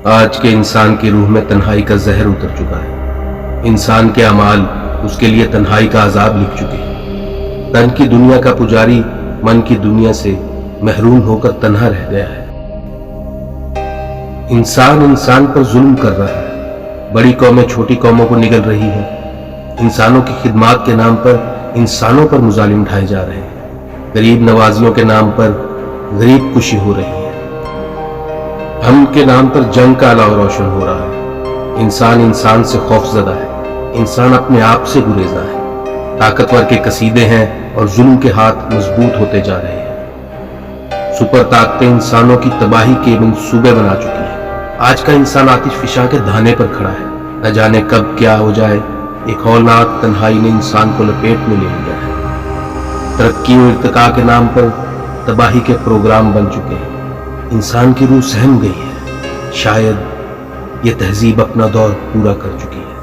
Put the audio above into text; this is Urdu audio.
آج کے انسان کی روح میں تنہائی کا زہر اتر چکا ہے۔ انسان کے اعمال اس کے لیے تنہائی کا عذاب لکھ چکے ہیں۔ تن کی دنیا کا پجاری من کی دنیا سے محروم ہو کر تنہا رہ گیا ہے۔ انسان پر ظلم کر رہا ہے۔ بڑی قومیں چھوٹی قوموں کو نگل رہی ہیں۔ انسانوں کی خدمات کے نام پر انسانوں پر مظالم ڈھائے جا رہے ہیں۔ غریب نوازیوں کے نام پر غریب کشی ہو رہی ہے۔ امن کے نام پر جنگ کا اعلیٰ روشن ہو رہا ہے۔ انسان سے خوف زدہ ہے۔ انسان اپنے آپ سے گریزا ہے۔ طاقتور کے قصیدے ہیں اور ظلم کے ہاتھ مضبوط ہوتے جا رہے ہیں۔ سپر طاقتیں انسانوں کی تباہی کے منصوبے بنا چکی ہیں۔ آج کا انسان آتش فشاں کے دھانے پر کھڑا ہے۔ نہ جانے کب کیا ہو جائے۔ ایک ہولناک تنہائی نے انسان کو لپیٹ میں لے لیا ہے۔ ترقی و ارتقاء کے نام پر تباہی کے پروگرام بن چکے ہیں۔ انسان کی روح سہم گئی ہے۔ شاید یہ تہذیب اپنا دور پورا کر چکی ہے۔